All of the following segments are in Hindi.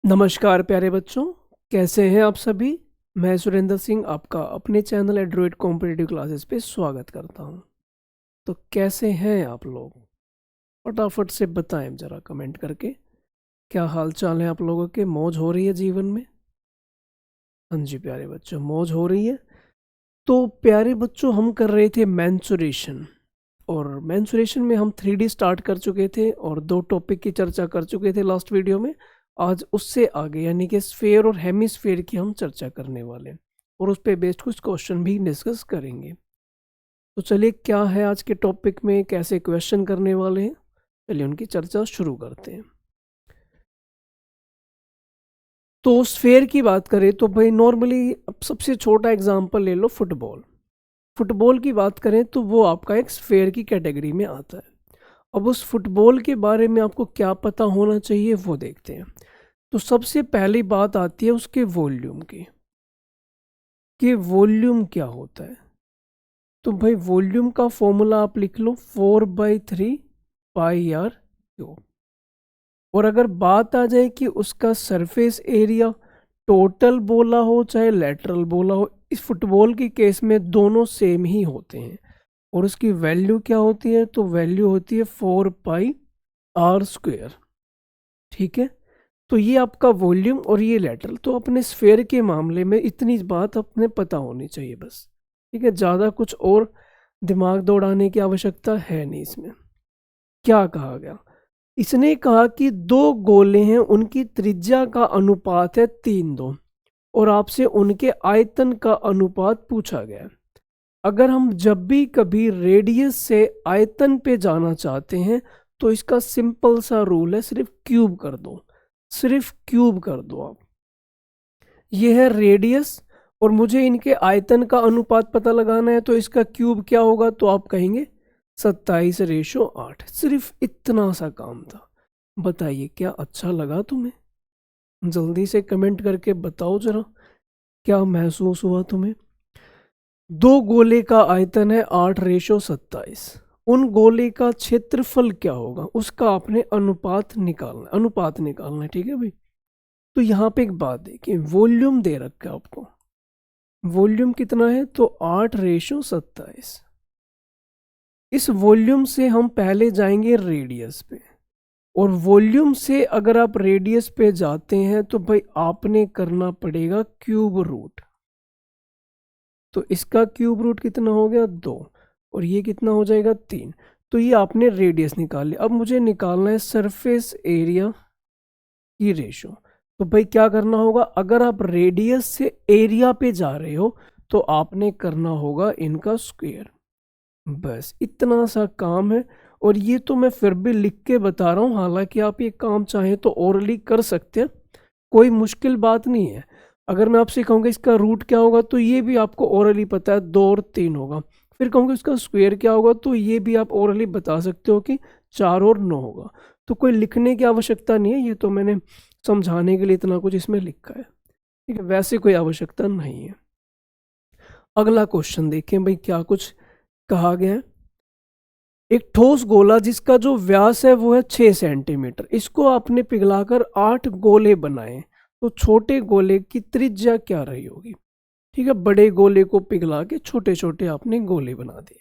नमस्कार प्यारे बच्चों, कैसे हैं आप सभी। मैं सुरेंद्र सिंह आपका अपने चैनल एड्रोइड कॉम्पिटिटिव क्लासेस पे स्वागत करता हूं। तो कैसे हैं आप लोग, फटाफट से बताएं ज़रा कमेंट करके। क्या हाल चाल है आप लोगों के, मौज हो रही है जीवन में। हाँ जी प्यारे बच्चों, मौज हो रही है। तो प्यारे बच्चों, हम कर रहे थे मैंसुरेशन, और मैंसुरेशन में हम 3D स्टार्ट कर चुके थे और दो टॉपिक की चर्चा कर चुके थे लास्ट वीडियो में। आज उससे आगे यानी कि स्फेयर और हेमिस्फेयर की हम चर्चा करने वाले हैं और उस पर बेस्ड कुछ क्वेश्चन भी डिस्कस करेंगे। तो चलिए, क्या है आज के टॉपिक में, कैसे क्वेश्चन करने वाले हैं, चलिए उनकी चर्चा शुरू करते हैं। तो स्फेयर की बात करें तो भाई नॉर्मली अब सबसे छोटा एग्जांपल ले लो, फुटबॉल। फुटबॉल की बात करें तो वो आपका एक स्फेयर की कैटेगरी में आता है। अब उस फुटबॉल के बारे में आपको क्या पता होना चाहिए वो देखते हैं। तो सबसे पहली बात आती है उसके वॉल्यूम की, कि वॉल्यूम क्या होता है। तो भाई वॉल्यूम का फॉर्मूला आप लिख लो 4/3 पाई r क्यूब। और अगर बात आ जाए कि उसका सरफेस एरिया टोटल बोला हो चाहे लेटरल बोला हो, इस फुटबॉल के केस में दोनों सेम ही होते हैं। और उसकी वैल्यू क्या होती है, तो वैल्यू होती है 4πr²। ठीक है, तो ये आपका वॉल्यूम और ये लेटरल। तो अपने स्फेयर के मामले में इतनी बात अपने पता होनी चाहिए बस। ठीक है, ज़्यादा कुछ और दिमाग दौड़ाने की आवश्यकता है नहीं इसमें। क्या कहा गया, इसने कहा कि दो गोले हैं, उनकी त्रिज्या का अनुपात है 3:2 और आपसे उनके आयतन का अनुपात पूछा गया है। अगर हम जब भी कभी रेडियस से आयतन पे जाना चाहते हैं तो इसका सिंपल सा रूल है, सिर्फ क्यूब कर दो, सिर्फ क्यूब कर दो आप। ये है रेडियस और मुझे इनके आयतन का अनुपात पता लगाना है, तो इसका क्यूब क्या होगा, तो आप कहेंगे 27/8। सिर्फ इतना सा काम था। बताइए क्या अच्छा लगा तुम्हें, जल्दी से कमेंट करके बताओ जरा, क्या महसूस हुआ तुम्हें। दो गोले का आयतन है 8/27। उन गोले का क्षेत्रफल क्या होगा, उसका आपने अनुपात निकालना है। ठीक है भाई, तो यहाँ पे एक बात देखिए, वॉल्यूम दे रखा है आपको। वॉल्यूम कितना है, तो 8/27। इस वॉल्यूम से हम पहले जाएंगे रेडियस पे, और वॉल्यूम से अगर आप रेडियस पे जाते हैं तो भाई आपने करना पड़ेगा क्यूब रूट। तो इसका क्यूब रूट कितना हो गया, 2, और ये कितना हो जाएगा, 3। तो ये आपने रेडियस निकाल लिया। अब मुझे निकालना है सरफेस एरिया की रेशो। तो भाई क्या करना होगा, अगर आप रेडियस से एरिया पे जा रहे हो तो आपने करना होगा इनका स्क्वायर। बस इतना सा काम है। और ये तो मैं फिर भी लिख के बता रहा हूँ, हालांकि आप ये काम चाहें तो ओरली कर सकते हैं, कोई मुश्किल बात नहीं है। अगर मैं आपसे कहूँगा इसका रूट क्या होगा, तो ये भी आपको ओरली पता है, 2 और 3 होगा। फिर कहूँगा इसका स्क्वायर क्या होगा, तो ये भी आप ओरली बता सकते हो कि 4 और 9 होगा। तो कोई लिखने की आवश्यकता नहीं है, ये तो मैंने समझाने के लिए इतना कुछ इसमें लिखा है। ठीक है, वैसे कोई आवश्यकता नहीं है। अगला क्वेश्चन देखें भाई, क्या कुछ कहा गया है। एक ठोस गोला जिसका जो व्यास है वो है 6 सेंटीमीटर, इसको आपने पिघलाकर 8 गोले बनाए, तो छोटे गोले की त्रिज्या क्या रही होगी। ठीक है, बड़े गोले को पिघला के छोटे छोटे आपने गोले बना दिए।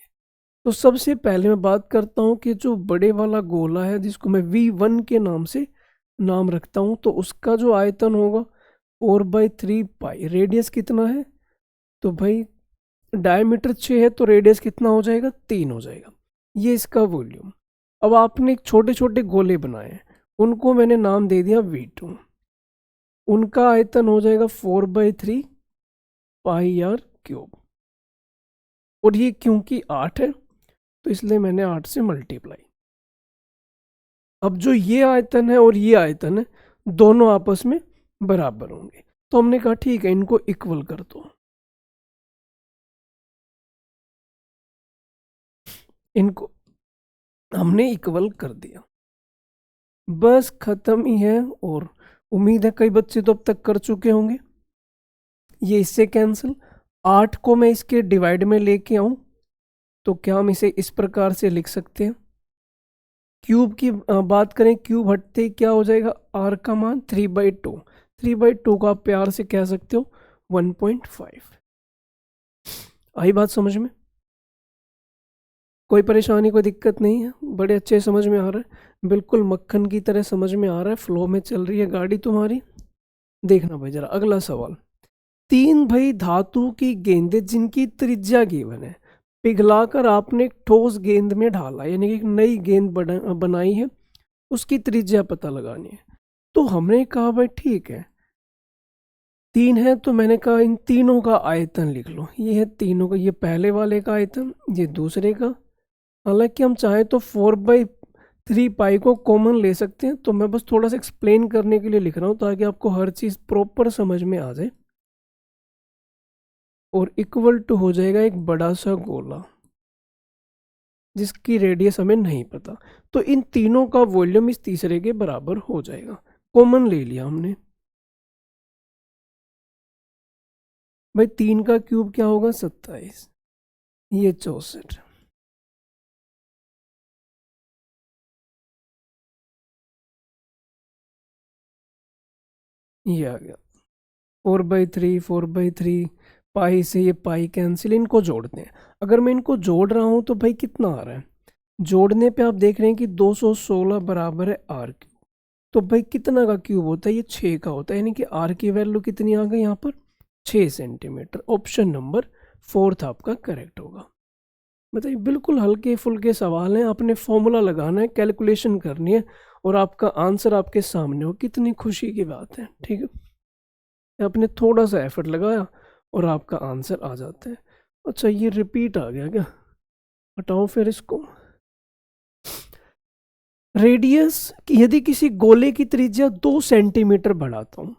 तो सबसे पहले मैं बात करता हूँ कि जो बड़े वाला गोला है जिसको मैं V1 के नाम से नाम रखता हूँ, तो उसका जो आयतन होगा 4/3 पाई। रेडियस कितना है, तो भाई डायमीटर 6 है, तो रेडियस कितना हो जाएगा, 3 हो जाएगा। ये इसका वॉल्यूम। अब आपने छोटे छोटे गोले बनाए हैं, उनको मैंने नाम दे दिया V2। उनका आयतन हो जाएगा 4/3 पाई r क्यूब। और ये क्योंकि 8 है तो इसलिए मैंने 8 से मल्टीप्लाई। अब जो ये आयतन है और ये आयतन है, दोनों आपस में बराबर होंगे, तो हमने कहा ठीक है इनको इक्वल कर दो। इनको हमने इक्वल कर दिया, बस खत्म ही है। और उम्मीद है कई बच्चे तो अब तक कर चुके होंगे। ये इससे कैंसिल, 8 को मैं इसके डिवाइड में लेके आऊं तो क्या हम इसे इस प्रकार से लिख सकते हैं। क्यूब की बात करें, क्यूब हटते ही क्या हो जाएगा, r का मान 3/2। 3/2 को आप प्यार से कह सकते हो 1.5। आई बात समझ में? कोई परेशानी, कोई दिक्कत नहीं है? बड़े अच्छे समझ में आ रहा है, बिल्कुल मक्खन की तरह समझ में आ रहा है, फ्लो में चल रही है गाड़ी तुम्हारी। देखना भाई जरा अगला सवाल। 3 भाई धातु की गेंदें जिनकी त्रिज्या गिवन है, पिघलाकर आपने एक ठोस गेंद में ढाला, यानी कि एक नई गेंद बनाई है, उसकी त्रिज्या पता लगानी है। तो हमने कहा भाई ठीक है, 3 है तो मैंने कहा इन तीनों का आयतन लिख लो। ये है तीनों का, ये पहले वाले का आयतन, ये दूसरे का। हालांकि हम चाहे तो 4/3 पाई को कॉमन ले सकते हैं, तो मैं बस थोड़ा सा एक्सप्लेन करने के लिए लिख रहा हूँ ताकि आपको हर चीज़ प्रॉपर समझ में आ जाए। और इक्वल टू हो जाएगा एक बड़ा सा गोला जिसकी रेडियस हमें नहीं पता। तो इन तीनों का वॉल्यूम इस तीसरे के बराबर हो जाएगा, कॉमन ले लिया हमने। भाई 3 का क्यूब क्या होगा? 27, ये 64। ये आ गया 4/3, 4/3, पाई से ये पाई कैंसिल, इनको जोड़ते हैं। अगर मैं इनको जोड़ रहा हूँ तो भाई कितना आ रहा है? जोड़ने पे आप देख रहे हैं कि 216 बराबर है आर क्यूब। तो भाई कितना का क्यूब होता है? ये 6 का होता है, यानी कि आर की वैल्यू कितनी आ गई यहाँ पर? 6 सेंटीमीटर। ऑप्शन नंबर 4 आपका करेक्ट होगा। बताइए, बिल्कुल हल्के फुल्के सवाल हैं, आपने फॉर्मूला लगाना है, कैलकुलेशन करनी है और आपका आंसर आपके सामने हो। कितनी खुशी की बात है, ठीक है। आपने थोड़ा सा एफर्ट लगाया और आपका आंसर आ जाता है। अच्छा ये रिपीट आ गया क्या? हटाओ फिर इसको। रेडियस, यदि किसी गोले की त्रिज्या 2 सेंटीमीटर बढ़ाता हूँ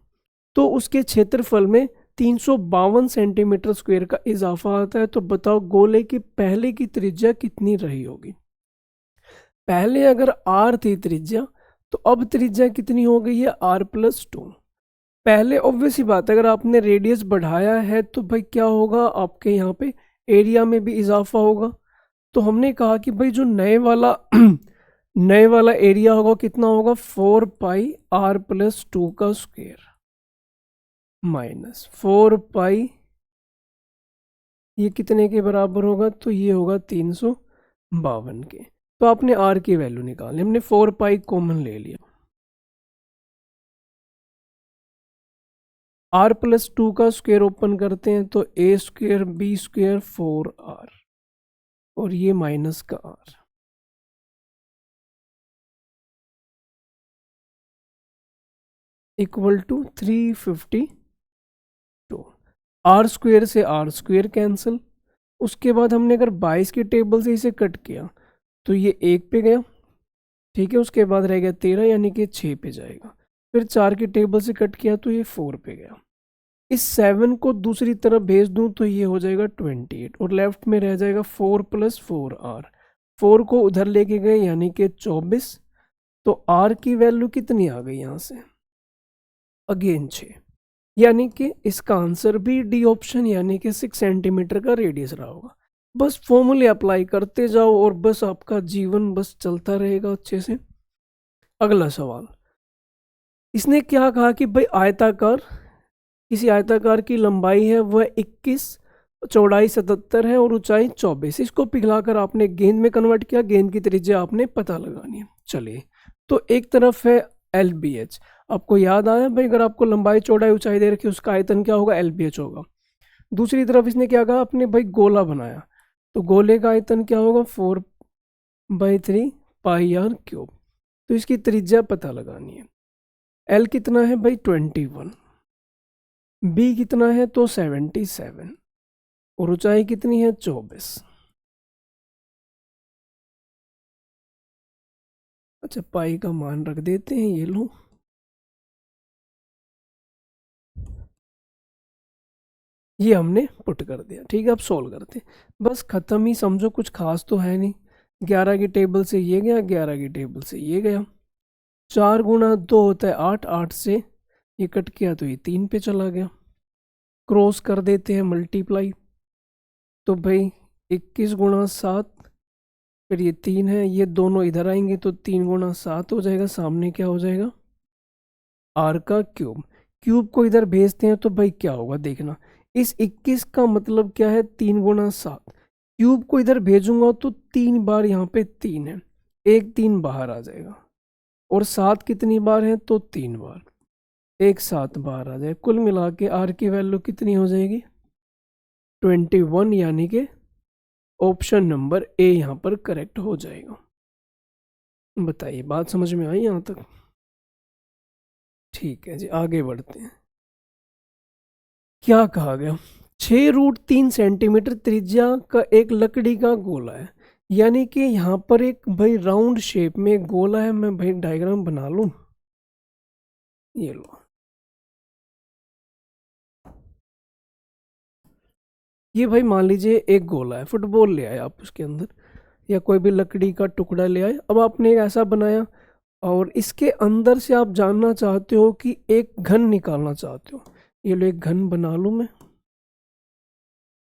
तो उसके क्षेत्रफल में 352 सेंटीमीटर स्क्वायर का इजाफा आता है। तो बताओ गोले की पहले की त्रिज्या कितनी रही होगी? पहले अगर r थी त्रिज्या, तो अब त्रिज्या कितनी हो गई है? r+2। पहले ऑब्वियस ही बात है, अगर आपने रेडियस बढ़ाया है तो भाई क्या होगा? आपके यहाँ पे एरिया में भी इजाफा होगा। तो हमने कहा कि भाई जो नए वाला नए वाला एरिया होगा कितना होगा? 4πr+2 का स्क्वायर माइनस 4 पाई, ये कितने के बराबर होगा? तो ये होगा 352 के। तो आपने r की वैल्यू निकाली, हमने 4 पाई कॉमन ले लिया। r+2 का स्क्वायर ओपन करते हैं तो a² b² 4r और ये माइनस का r इक्वल टू 352। r² से r² कैंसिल। उसके बाद हमने अगर 22 की टेबल से इसे कट किया तो ये 1 पे गया, ठीक है। उसके बाद रह गया 13, यानी कि 6 पे जाएगा। फिर 4 की टेबल से कट किया तो ये 4 पे गया। इस 7 को दूसरी तरफ भेज दूं तो ये हो जाएगा 28 और लेफ्ट में रह जाएगा 4+4r। 4 को उधर लेके गए यानी कि 24। तो r की वैल्यू कितनी आ गई यहाँ से? अगेन 6, यानी कि इसका आंसर भी डी ऑप्शन, यानी कि 6 सेंटीमीटर का रेडियस रहा होगा। बस फॉर्मूले अप्लाई करते जाओ और बस आपका जीवन बस चलता रहेगा अच्छे से। अगला सवाल, इसने क्या कहा कि भाई आयताकार, किसी आयताकार की लंबाई है वह 21, चौड़ाई 77 है और ऊंचाई 24। इसको पिघलाकर आपने गेंद में कन्वर्ट किया, गेंद की त्रिज्या आपने पता लगानी है। चलिए, तो एक तरफ है LBH, आपको याद आया भाई, अगर आपको लंबाई चौड़ाई ऊंचाई दे रखी उसका आयतन क्या होगा? LBH होगा। दूसरी तरफ इसने क्या कहा? आपने भाई गोला बनाया, तो गोले का आयतन क्या होगा? 4/3 पाई r क्यूब। तो इसकी त्रिज्या पता लगानी है। L कितना है भाई? 21। B कितना है? तो 77 और ऊंचाई कितनी है? 24। अच्छा पाई का मान रख देते हैं, ये लो। ये हमने पुट कर दिया, ठीक है। अब सोल्व करते हैं, बस खत्म ही समझो, कुछ खास तो है नहीं। 11 की टेबल से ये गया, 11 की टेबल से ये गया। 4 गुणा 2 होता है 8, 8 से ये कट किया तो ये 3 पे चला गया। क्रॉस कर देते हैं, मल्टीप्लाई, तो भाई 21 गुणा 7, फिर ये 3 है, ये दोनों इधर आएंगे तो 3 गुणा 7 हो जाएगा। सामने क्या हो जाएगा? r का क्यूब। क्यूब को इधर भेजते हैं तो भाई क्या होगा देखना, इस 21 का मतलब क्या है 3 गुना 7, क्यूब को इधर भेजूंगा तो 3 बार यहाँ पे 3 है, एक 3 बाहर आ जाएगा, और 7 कितनी बार है तो 3 बार, एक 7 बाहर आ जाए, कुल मिला के आर की वैल्यू कितनी हो जाएगी 21, यानी कि ऑप्शन नंबर ए यहाँ पर करेक्ट हो जाएगा। बताइए बात समझ में आई यहाँ तक? ठीक है जी, आगे बढ़ते हैं। क्या कहा गया, 6√3 सेंटीमीटर त्रिज्या का एक लकड़ी का गोला है, यानी कि यहाँ पर एक भाई राउंड शेप में एक गोला है। मैं भाई डायग्राम बना लूं, ये लो, ये भाई मान लीजिए एक गोला है, फुटबॉल ले आए आप उसके अंदर, या कोई भी लकड़ी का टुकड़ा ले आए, अब आपने एक ऐसा बनाया और इसके अंदर से आप जानना चाहते हो कि एक घन निकालना चाहते हो। ये लो एक घन बना लूं मैं,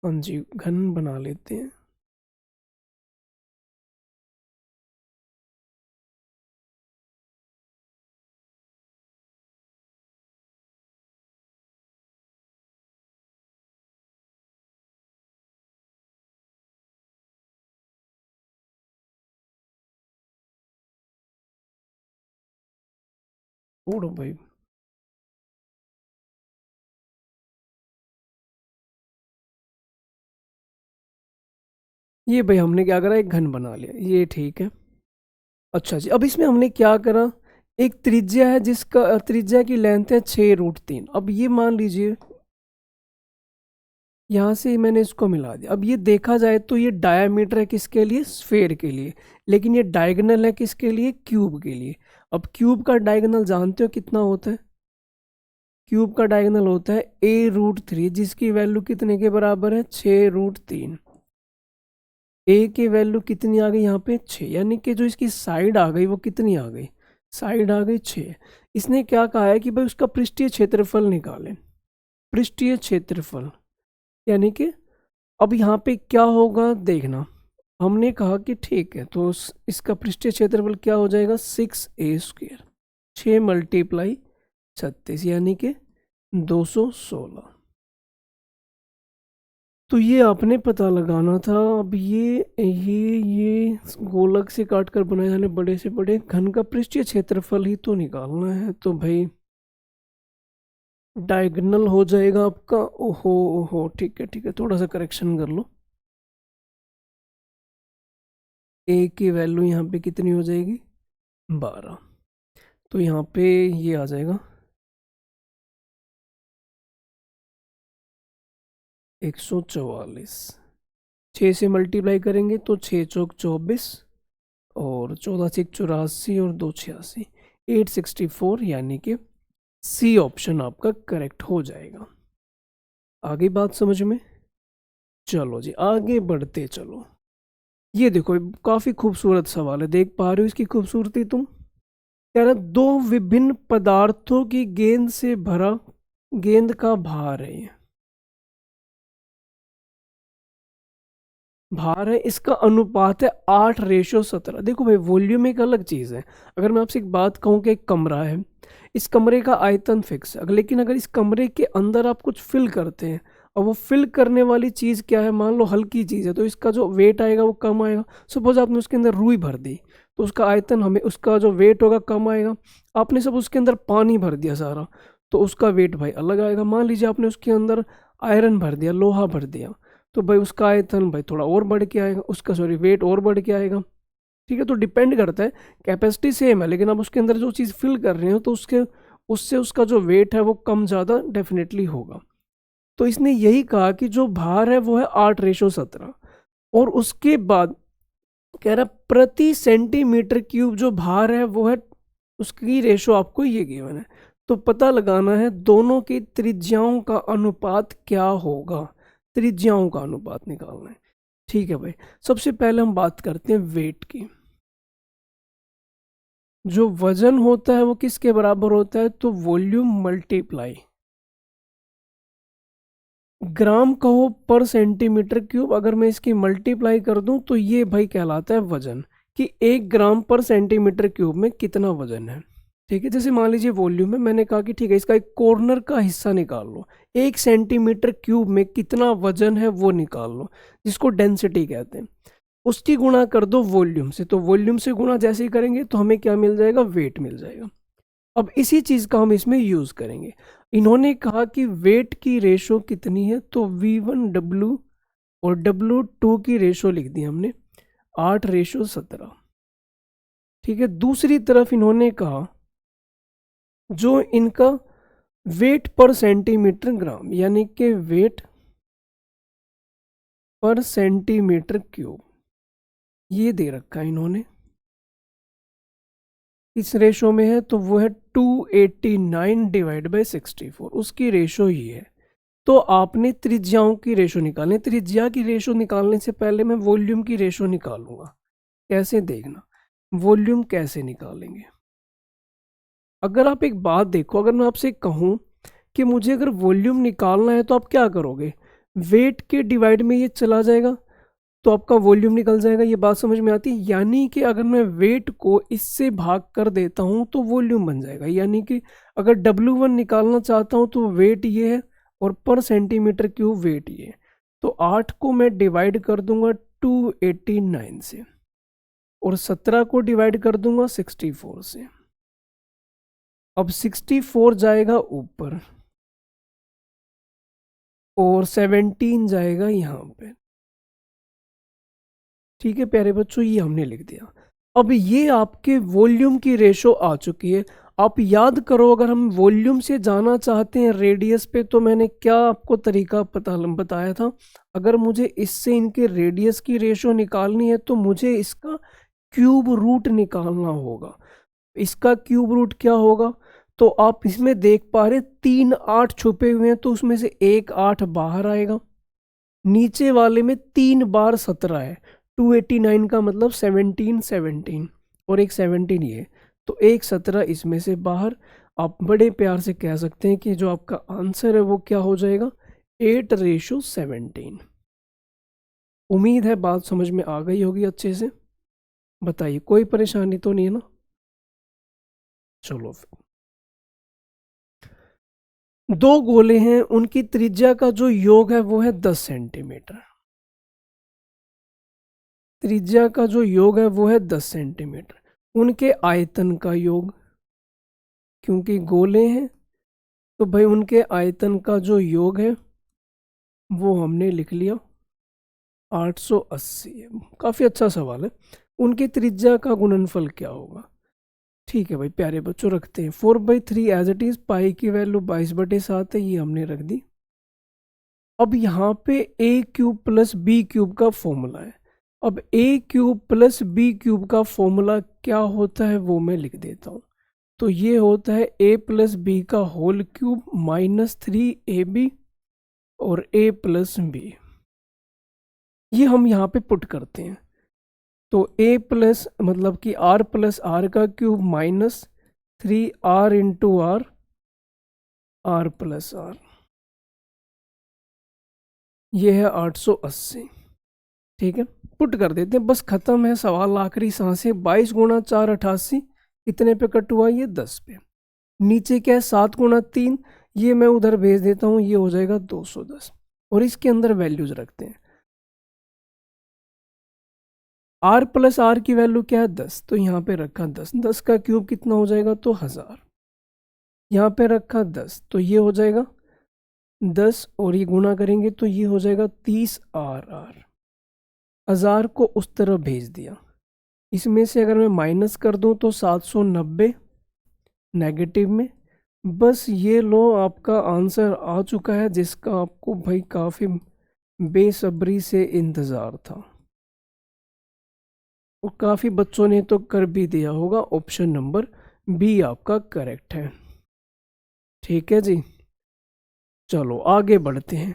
हाँ जी घन बना लेते हैं। छोड़ो भाई, ये भाई हमने क्या करा, एक घन बना लिया, ये ठीक है। अच्छा जी, अब इसमें हमने क्या करा, एक त्रिज्या है जिसका त्रिज्या की लेंथ है 6√3। अब ये मान लीजिए यहाँ से मैंने इसको मिला दिया, अब ये देखा जाए तो ये डायामीटर है किसके लिए, स्फेयर के लिए, लेकिन ये डायगोनल है किसके लिए, क्यूब के लिए। अब क्यूब का डायगोनल जानते हो कितना होता है, क्यूब का डायगोनल होता है a√3, जिसकी वैल्यू कितने के बराबर है 6√3। ए की वैल्यू कितनी आ गई यहाँ पे 6, यानी कि जो इसकी साइड आ गई वो कितनी आ गई, साइड आ गई 6। इसने क्या कहा है कि भाई उसका पृष्ठीय क्षेत्रफल निकालें, पृष्ठीय क्षेत्रफल, यानी कि अब यहाँ पे क्या होगा देखना, हमने कहा कि ठीक है तो इसका पृष्ठीय क्षेत्रफल क्या हो जाएगा 6a², 6 × 36 यानी कि 216। तो ये आपने पता लगाना था। अब ये गोलक से काट कर बनाए जाने बड़े से बड़े घन का पृष्ठीय क्षेत्रफल ही तो निकालना है, तो भाई डायगोनल हो जाएगा आपका, ओहो ओहो ठीक है थोड़ा सा करेक्शन कर लो, ए की वैल्यू यहाँ पे कितनी हो जाएगी 12, तो यहाँ पे ये आ जाएगा 144, 6 से मल्टीप्लाई करेंगे तो 6 चौक 24, और 14 से 84 और 2 86, 864, यानी कि सी ऑप्शन आपका करेक्ट हो जाएगा। आगे बात समझ में? चलो जी आगे बढ़ते चलो। ये देखो काफी खूबसूरत सवाल है, देख पा रहे हो इसकी खूबसूरती तुम? कह रहा दो विभिन्न पदार्थों की गेंद से भरा गेंद का भार है, ये भार है, इसका अनुपात है 8:17। देखो भाई वॉल्यूम एक अलग चीज़ है, अगर मैं आपसे एक बात कहूँ कि एक कमरा है, इस कमरे का आयतन फिक्स है, लेकिन अगर इस कमरे के अंदर आप कुछ फिल करते हैं और वो फिल करने वाली चीज़ क्या है, मान लो हल्की चीज़ है, तो इसका जो वेट आएगा वो कम आएगा। सपोज आपने उसके अंदर रुई भर दी तो उसका आयतन हमें उसका जो वेट होगा कम आएगा। आपने सब उसके अंदर पानी भर दिया सारा तो उसका वेट भाई अलग आएगा। मान लीजिए आपने उसके अंदर आयरन भर दिया, लोहा भर दिया, तो भाई उसका आयतन भाई थोड़ा और बढ़ के आएगा, उसका सॉरी वेट और बढ़ के आएगा। ठीक है, तो डिपेंड करता है, कैपेसिटी सेम है लेकिन आप उसके अंदर जो चीज़ फिल कर रहे हो तो उसके उससे उसका जो वेट है वो कम ज़्यादा डेफिनेटली होगा। तो इसने यही कहा कि जो भार है वो है 8:17, और उसके बाद कह रहा प्रति सेंटीमीटर क्यूब जो भार है वो है, उसकी रेशो आपको ये गिवन है। तो पता लगाना है दोनों की त्रिज्याओं का अनुपात क्या होगा, त्रिज्याओं का अनुपात निकालना है। ठीक है भाई, सबसे पहले हम बात करते हैं वेट की। जो वजन होता है वो किसके बराबर होता है, तो वॉल्यूम मल्टीप्लाई ग्राम कहो पर सेंटीमीटर क्यूब। अगर मैं इसकी मल्टीप्लाई कर दूं तो ये भाई कहलाता है वजन, कि 1 ग्राम पर सेंटीमीटर क्यूब में कितना वजन है। ठीक है, जैसे मान लीजिए वॉल्यूम है, मैंने कहा कि ठीक है इसका एक कॉर्नर का हिस्सा निकाल लो, 1 सेंटीमीटर क्यूब में कितना वजन है वो निकाल लो, जिसको डेंसिटी कहते हैं। उसकी गुणा कर दो वॉल्यूम से, तो वॉल्यूम से गुणा जैसे ही करेंगे तो हमें क्या मिल जाएगा, वेट मिल जाएगा। अब इसी चीज का हम इसमें यूज करेंगे। इन्होंने कहा कि वेट की रेशो कितनी है, तो V1W और W2 की रेशो लिख दी हमने 8:17। ठीक है, दूसरी तरफ इन्होंने कहा जो इनका वेट पर सेंटीमीटर ग्राम, यानी कि वेट पर सेंटीमीटर क्यूब, ये दे रखा है इन्होंने, इस रेशो में है, तो वो है 289 डिवाइड बाई 64, उसकी रेशो ये है। तो आपने त्रिज्याओं की रेशो निकालनी। त्रिज्या की रेशो निकालने से पहले मैं वॉल्यूम की रेशो निकालूंगा। कैसे, देखना वॉल्यूम कैसे निकालेंगे। अगर आप एक बात देखो, अगर मैं आपसे कहूं कि मुझे अगर वॉल्यूम निकालना है तो आप क्या करोगे, वेट के डिवाइड में ये चला जाएगा तो आपका वॉल्यूम निकल जाएगा। ये बात समझ में आती है? यानी कि अगर मैं वेट को इससे भाग कर देता हूं तो वॉल्यूम बन जाएगा। यानी कि अगर W1 निकालना चाहता हूं तो वेट ये है और पर सेंटीमीटर क्यूब वेट ये है। तो 8 को मैं डिवाइड कर दूंगा 289 से और 17 को डिवाइड कर दूंगा 64 से। अब 64 जाएगा ऊपर और 17 जाएगा यहाँ पे। ठीक है प्यारे बच्चों, ये हमने लिख दिया। अब ये आपके वॉल्यूम की रेशो आ चुकी है। आप याद करो, अगर हम वॉल्यूम से जाना चाहते हैं रेडियस पे, तो मैंने क्या आपको तरीका बताया था। अगर मुझे इससे इनके रेडियस की रेशो निकालनी है तो मुझे इसका क्यूब रूट निकालना होगा। इसका क्यूब रूट क्या होगा, तो आप इसमें देख पा रहे 3 8 छुपे हुए हैं, तो उसमें से एक 8 बाहर आएगा। नीचे वाले में 3 बार 17 है, 289 का मतलब 17 17 और एक 17 ये, तो एक 17 इसमें से बाहर। आप बड़े प्यार से कह सकते हैं कि जो आपका आंसर है वो क्या हो जाएगा, 8:17। उम्मीद है बात समझ में आ गई होगी अच्छे से। बताइए कोई परेशानी तो नहीं है ना? चलो फिर, दो गोले हैं, उनकी त्रिज्या का जो योग है वो है 10 सेंटीमीटर। त्रिज्या का जो योग है वो है 10 सेंटीमीटर। उनके आयतन का योग, क्योंकि गोले हैं तो भाई उनके आयतन का जो योग है वो हमने लिख लिया 880। काफ़ी अच्छा सवाल है। उनकी त्रिज्या का गुणनफल क्या होगा? ठीक है भाई प्यारे बच्चों, रखते हैं 4/3 एज इट इज। पाई की वैल्यू 22/7 है, ये हमने रख दी। अब यहाँ पे a³ प्लस b³ का फॉर्मूला है। अब a³ प्लस b³ का फॉर्मूला क्या होता है वो मैं लिख देता हूँ। तो ये होता है a प्लस बी का होल क्यूब -3ab और a प्लस बी। ये हम यहाँ पे पुट करते हैं, तो a प्लस मतलब कि r प्लस r का cube -3r into R, r plus r, ये है 880। ठीक है, पुट कर देते हैं, बस खत्म है सवाल। आखिरी सांसें। 22 गुणा 4 88, कितने पे कट हुआ, ये 10 पे। नीचे क्या है, 7 गुणा 3, ये मैं उधर भेज देता हूँ, ये हो जाएगा 210। और इसके अंदर वैल्यूज रखते हैं। r प्लस r की वैल्यू क्या है, 10, तो यहाँ पे रखा 10। 10 का क्यूब कितना हो जाएगा, तो 1000। यहाँ पे रखा 10, तो ये हो जाएगा 10 और ये गुणा करेंगे तो ये हो जाएगा 30r। 1000 को उस तरफ भेज दिया। इसमें से अगर मैं माइनस कर दूं तो 790 नेगेटिव में। बस ये लो, आपका आंसर आ चुका है, जिसका आपको भाई काफ़ी बेसब्री से इंतज़ार था और काफ़ी बच्चों ने तो कर भी दिया होगा। ऑप्शन नंबर बी आपका करेक्ट है। ठीक है जी, चलो आगे बढ़ते हैं।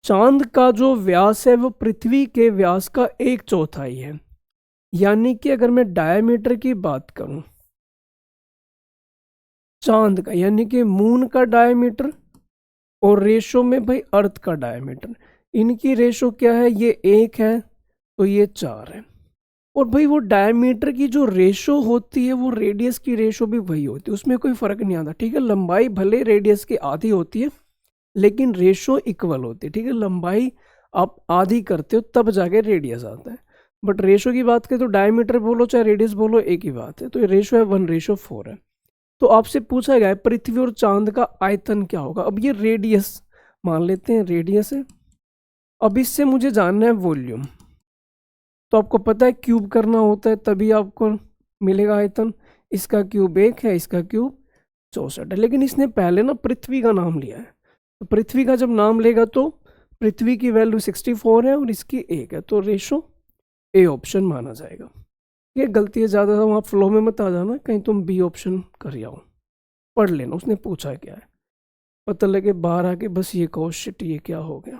चांद का जो व्यास है वो पृथ्वी के व्यास का 1/4 है। यानी कि अगर मैं डायमीटर की बात करूं, चांद का यानी कि मून का डायमीटर और रेशो में भाई अर्थ का डायमीटर, इनकी रेशो क्या है, ये 1 है तो ये 4 है। और भाई वो डायमीटर की जो रेशो होती है वो रेडियस की रेशो भी वही होती है, उसमें कोई फर्क नहीं आता। ठीक है, लंबाई भले रेडियस की आधी होती है लेकिन रेशो इक्वल होती है। ठीक है, लंबाई आप आधी करते हो तब जाके रेडियस आता है, बट रेशो की बात करें तो डायमीटर बोलो चाहे रेडियस बोलो एक ही बात है। तो ये रेशो है 1:4 है। तो आपसे पूछा गया है पृथ्वी और चांद का आयतन क्या होगा। अब ये रेडियस मान लेते हैं, रेडियस है। अब इससे मुझे जानना है वॉल्यूम। तो आपको पता है क्यूब करना होता है तभी आपको मिलेगा आयतन। इसका क्यूब 1 है, इसका क्यूब 64 है, लेकिन इसने पहले ना पृथ्वी का नाम लिया है। तो पृथ्वी का जब नाम लेगा तो पृथ्वी की वैल्यू 64 है और इसकी 1 है, तो रेशो ए ऑप्शन माना जाएगा। ये गलती है ज़्यादा, वहाँ फ्लो में मत आ जाना कहीं तुम बी ऑप्शन कर जाओ। पढ़ लेना उसने पूछा क्या है, पता लगे बाहर आके बस ये कहो शिट ये क्या हो गया।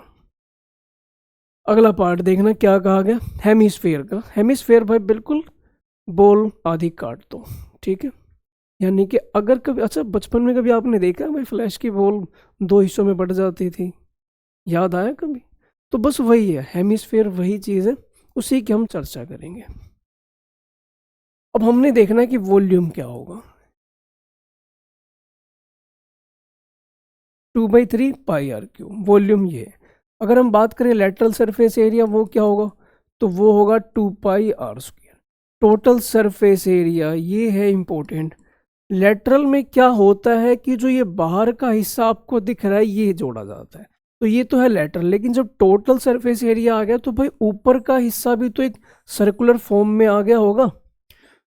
अगला पार्ट देखना क्या कहा गया, हेमिस्फेयर का। हेमिस्फेयर भाई बिल्कुल बॉल आधी काट दो। ठीक है, यानी कि अगर कभी, अच्छा बचपन में कभी आपने देखा भाई फ्लैश की बॉल 2 हिस्सों में बट जाती थी, याद आया कभी? तो बस वही है, हेमिस्फेयर वही चीज़ है, उसी की हम चर्चा करेंगे। अब हमने देखना है कि वॉल्यूम क्या होगा। 2/3 πr³ वॉल्यूम ये है। अगर हम बात करें लेटरल सरफेस एरिया वो क्या होगा, तो वो होगा 2πr²। टोटल सरफेस एरिया ये है इम्पोर्टेंट। लेटरल में क्या होता है कि जो ये बाहर का हिस्सा आपको दिख रहा है ये जोड़ा जाता है, तो ये तो है लेटरल। लेकिन जब टोटल सरफेस एरिया आ गया तो भाई ऊपर का हिस्सा भी तो एक सर्कुलर फॉर्म में आ गया होगा।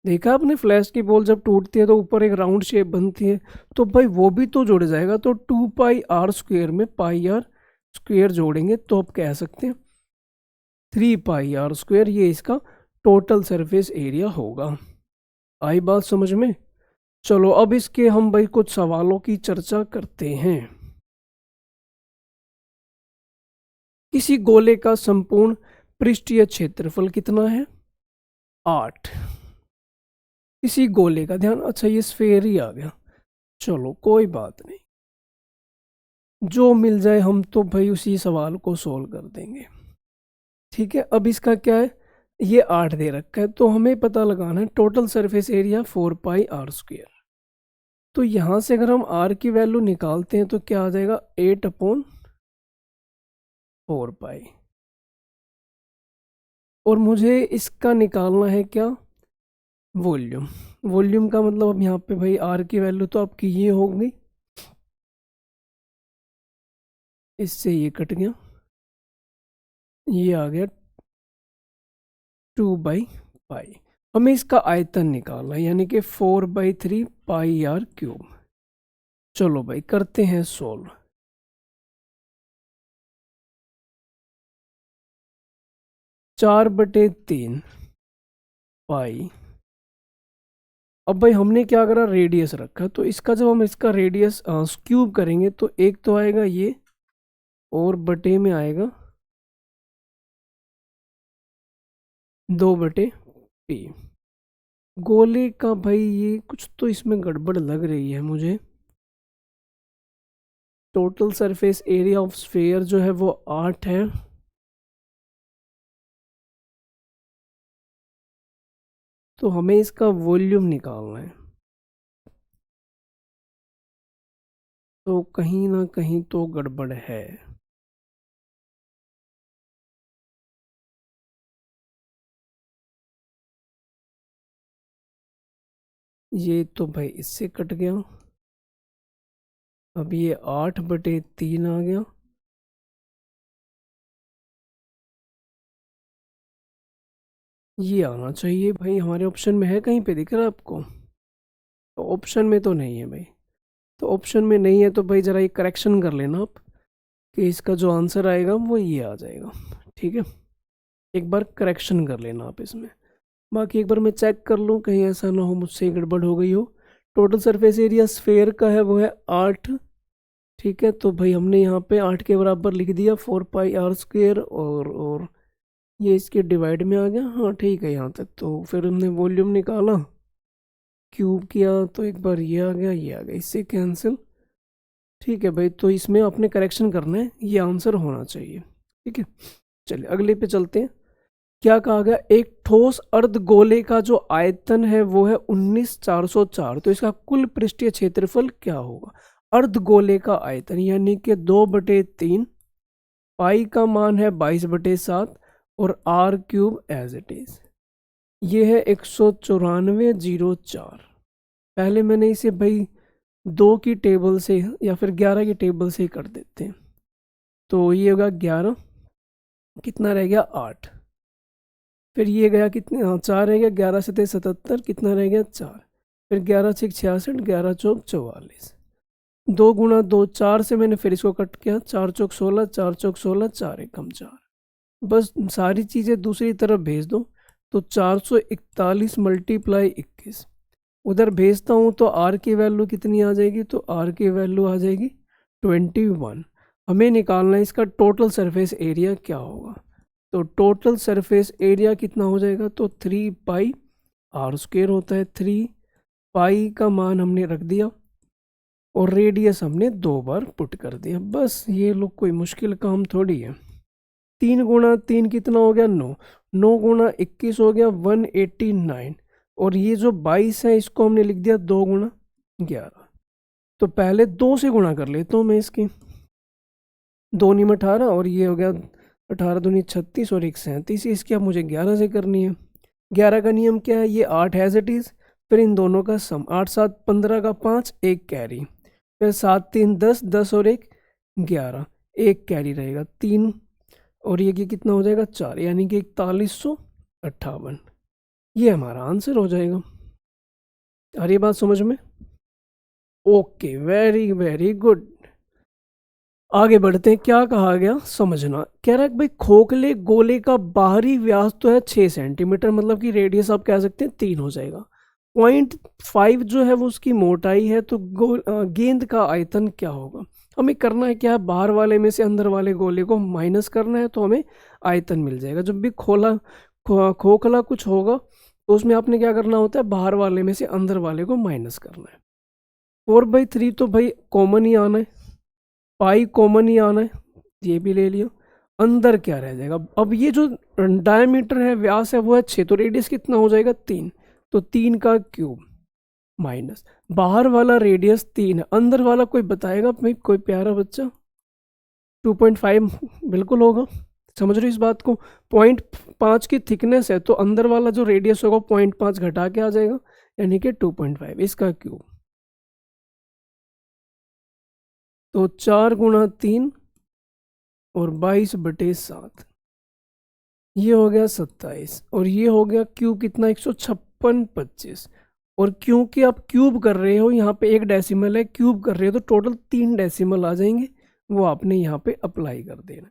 देखा आपने फ्लैश की बॉल जब टूटती है तो ऊपर एक राउंड शेप बनती है, तो भाई वो भी तो जुड़ जाएगा। तो 2πr² में πr² जोड़ेंगे तो आप कह सकते हैं 3πr², ये इसका टोटल सरफेस एरिया होगा। आई बात समझ में? चलो अब इसके हम भाई कुछ सवालों की चर्चा करते हैं। किसी गोले का संपूर्ण पृष्ठीय क्षेत्रफल कितना है? 8। किसी गोले का, ध्यान, अच्छा ये स्फेयर ही आ गया, चलो कोई बात नहीं, जो मिल जाए हम तो भाई उसी सवाल को सोल्व कर देंगे। ठीक है, अब इसका क्या है, ये 8 दे रखा है तो हमें पता लगाना है टोटल सरफेस एरिया 4πr²। तो यहाँ से अगर हम r की वैल्यू निकालते हैं तो क्या आ जाएगा 8/4π। और मुझे इसका निकालना है क्या, वॉल्यूम। वॉल्यूम का मतलब अब यहाँ पे भाई r की वैल्यू तो आपकी ये होगी, इससे ये कट गया, ये आ गया 2/π। हमें इसका आयतन निकालना है यानी कि 4/3πr³। चलो भाई करते हैं सोल्व। 4/3 पाई। अब भाई हमने क्या करा, रेडियस रखा, तो इसका जब हम इसका रेडियस क्यूब करेंगे तो एक तो आएगा ये और बटे में आएगा 2/p। गोले का भाई ये कुछ तो इसमें गड़बड़ लग रही है मुझे। Total surface area of sphere जो है वो 8 है, तो हमें इसका वॉल्यूम निकालना है, तो कहीं ना कहीं तो गड़बड़ है। ये तो भाई इससे कट गया, अब ये 8/3 आ गया, ये आना चाहिए भाई हमारे ऑप्शन में। है कहीं पे दिख रहा है आपको? तो ऑप्शन में तो नहीं है भाई, तो ऑप्शन में नहीं है तो भाई ज़रा ये करेक्शन कर लेना आप कि इसका जो आंसर आएगा वो ये आ जाएगा। ठीक है, एक बार करेक्शन कर लेना आप इसमें। बाकी एक बार मैं चेक कर लूँ कहीं ऐसा ना हो मुझसे ही गड़बड़ हो गई हो। टोटल सरफेस एरिया स्फेयर का है वो है 8। ठीक है, तो भाई हमने यहाँ पे 8 के बराबर लिख दिया 4πr², और ये इसके डिवाइड में आ गया। हाँ ठीक है यहाँ तक। तो फिर हमने वॉल्यूम निकाला, क्यूब किया तो एक बार ये आ गया, ये आ गया, इससे कैंसिल। ठीक है भाई, तो इसमें आपने करेक्शन करना है, ये आंसर होना चाहिए। ठीक है, चलिए अगले पे चलते हैं। क्या कहा गया, एक ठोस अर्धगोले का जो आयतन है वो है 19,404। तो इसका कुल पृष्ठीय क्षेत्रफल क्या होगा। अर्धगोले का आयतन यानी कि 2/3, पाई का मान है 22/7 और R cube as it is ये है 194,04। पहले मैंने इसे भाई 2 की टेबल से या फिर 11 की टेबल से ही कर देते हैं। तो ये होगा 11, कितना रह गया 8, फिर ये गया कितने, हाँ 4 रह गया, 11 से 77, कितना रह गया 4, फिर 11 से 66, 11 चौक 44, 2 गुणा 2 4 से मैंने फिर इसको कट किया, 4 चौक 16, 4 चौक 16, 4 एकम 4। बस सारी चीज़ें दूसरी तरफ भेज दो तो 441 मल्टीप्लाई 21 उधर भेजता हूँ तो आर की वैल्यू कितनी आ जाएगी, तो आर की वैल्यू आ जाएगी 21। हमें निकालना है इसका टोटल सरफेस एरिया क्या होगा। तो टोटल सरफेस एरिया कितना हो जाएगा, तो 3 पाई आर स्क्वायर होता है। 3 पाई का मान हमने रख दिया और रेडियस हमने 2 बार पुट कर दिया। बस ये लोग कोई मुश्किल काम थोड़ी है। 3 गुणा 3 कितना हो गया 9, 9 गुणा 21 हो गया 189, और ये जो 22 है इसको हमने लिख दिया 2 गुणा 11। तो पहले 2 से गुणा कर लेता हूँ मैं इसकी, 2 में 18 और ये हो गया 18 दूनी 36 और 1 37, इसकी अब मुझे 11 से करनी है। 11 का नियम क्या है, ये 8 हैज इट इज़, फिर इन दोनों का सम 8 7 15 का 5, 1 कैरी, फिर 7 3 10, 10 और 1 11, 1 कैरी रहेगा 3, और ये कितना हो जाएगा 4, यानी कि 4158। ये हमारा आंसर हो जाएगा। आ रही बात समझ में। Okay, very very good. आगे बढ़ते हैं, क्या कहा गया समझना। कह रहा है कि भाई खोखले गोले का बाहरी व्यास तो है 6 सेंटीमीटर, मतलब कि रेडियस आप कह सकते हैं 3 हो जाएगा। 0.5 जो है वो उसकी मोटाई है, तो गेंद का आयतन क्या होगा। हमें करना है क्या है, बाहर वाले में से अंदर वाले गोले को माइनस करना है तो हमें आयतन मिल जाएगा। जब भी खोखला कुछ होगा तो उसमें आपने क्या करना होता है, बाहर वाले में से अंदर वाले को माइनस करना है। 4/3 तो भाई कॉमन ही आना है, पाई कॉमन ही आना है, ये भी ले लिया। अंदर क्या रह जाएगा, अब ये जो डायमीटर है व्यास है वो है 6, तो रेडियस कितना हो जाएगा 3, तो 3 का क्यूब माइनस बाहर वाला रेडियस 3 है, अंदर वाला कोई बताएगा भाई, कोई प्यारा बच्चा। 2.5 बिल्कुल होगा, समझ रहे हो इस बात को। 0.5 की थिकनेस है तो अंदर वाला जो रेडियस होगा 0.5 घटा के आ जाएगा, यानी कि 2.5, इसका क्यूब। तो 4 गुणा 3 और 22/7, ये हो गया 27, और ये हो गया क्यूब कितना 156/25। और क्योंकि आप क्यूब कर रहे हो, यहाँ पे 1 डेसिमल है, क्यूब कर रहे हो तो टोटल 3 डेसिमल आ जाएंगे, वो आपने यहाँ पे अप्लाई कर देना।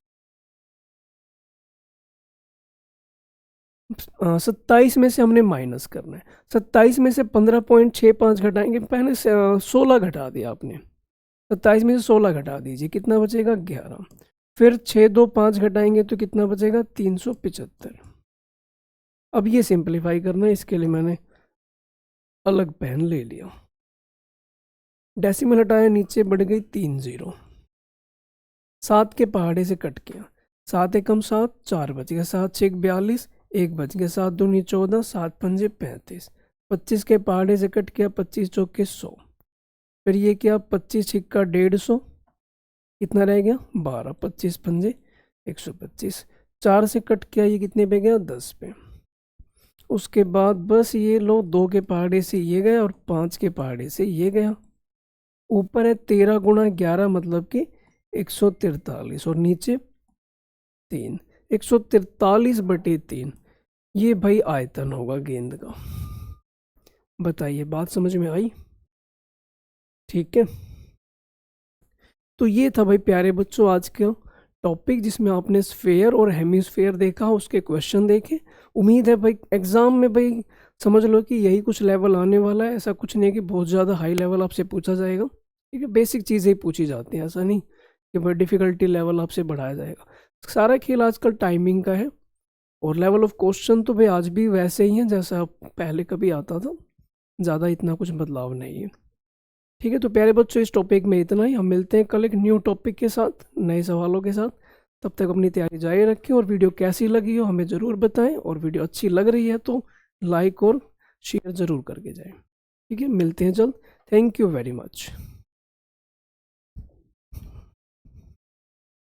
27 में से हमने माइनस करना है, 27 में से 15.65 घटाएंगे, पहले से 16 घटा दिया आपने, 27 में से 16 घटा दीजिए, कितना बचेगा 11, फिर 6 2 5 घटाएंगे तो कितना बचेगा 375। अब ये सिंपलीफाई करना है, इसके लिए मैंने अलग पेन ले लिया, डेसिमल हटाया, नीचे बढ़ गई 3 0, 7 के पहाड़े से कट गया, 7 एकम 7, 4 बच गया, 7 6 42, 1 बच गया, 7 दूनी 14, 7 पंजे 35, 25 के पहाड़े से कट गया, 25 चौके 100, फिर ये क्या 25 छिक्का 150, कितना रह गया 12, 25 पंजे 125, 4 से कट किया, ये कितने पे गया 10 पे। उसके बाद बस ये लो, 2 के पहाड़े से ये गया और 5 के पहाड़े से ये गया, ऊपर है 13 गुणा 11 मतलब कि 143, और नीचे 3, 143/3, ये भाई आयतन होगा गेंद का। बताइए बात समझ में आई, ठीक है। तो ये था भाई प्यारे बच्चों आज का टॉपिक, जिसमें आपने स्फेयर और हेमिस्फेयर देखा, उसके क्वेश्चन देखे। उम्मीद है भाई एग्जाम में भाई समझ लो कि यही कुछ लेवल आने वाला है, ऐसा कुछ नहीं है कि बहुत ज़्यादा हाई लेवल आपसे पूछा जाएगा, ठीक है। बेसिक चीज़ें ही पूछी जाती हैं, ऐसा नहीं कि भाई डिफ़िकल्टी लेवल आपसे बढ़ाया जाएगा। सारा खेल आजकल टाइमिंग का है, और लेवल ऑफ क्वेश्चन तो भाई आज भी वैसे ही हैं जैसा पहले कभी आता था, ज़्यादा इतना कुछ बदलाव नहीं है, ठीक है। तो प्यारे बच्चों इस टॉपिक में इतना ही, हम मिलते हैं कल एक न्यू टॉपिक के साथ, नए सवालों के साथ। तब तक अपनी तैयारी जारी रखें और वीडियो कैसी लगी हो हमें ज़रूर बताएं, और वीडियो अच्छी लग रही है तो लाइक और शेयर ज़रूर करके जाएं। ठीक है, मिलते हैं जल्द। Thank you very much.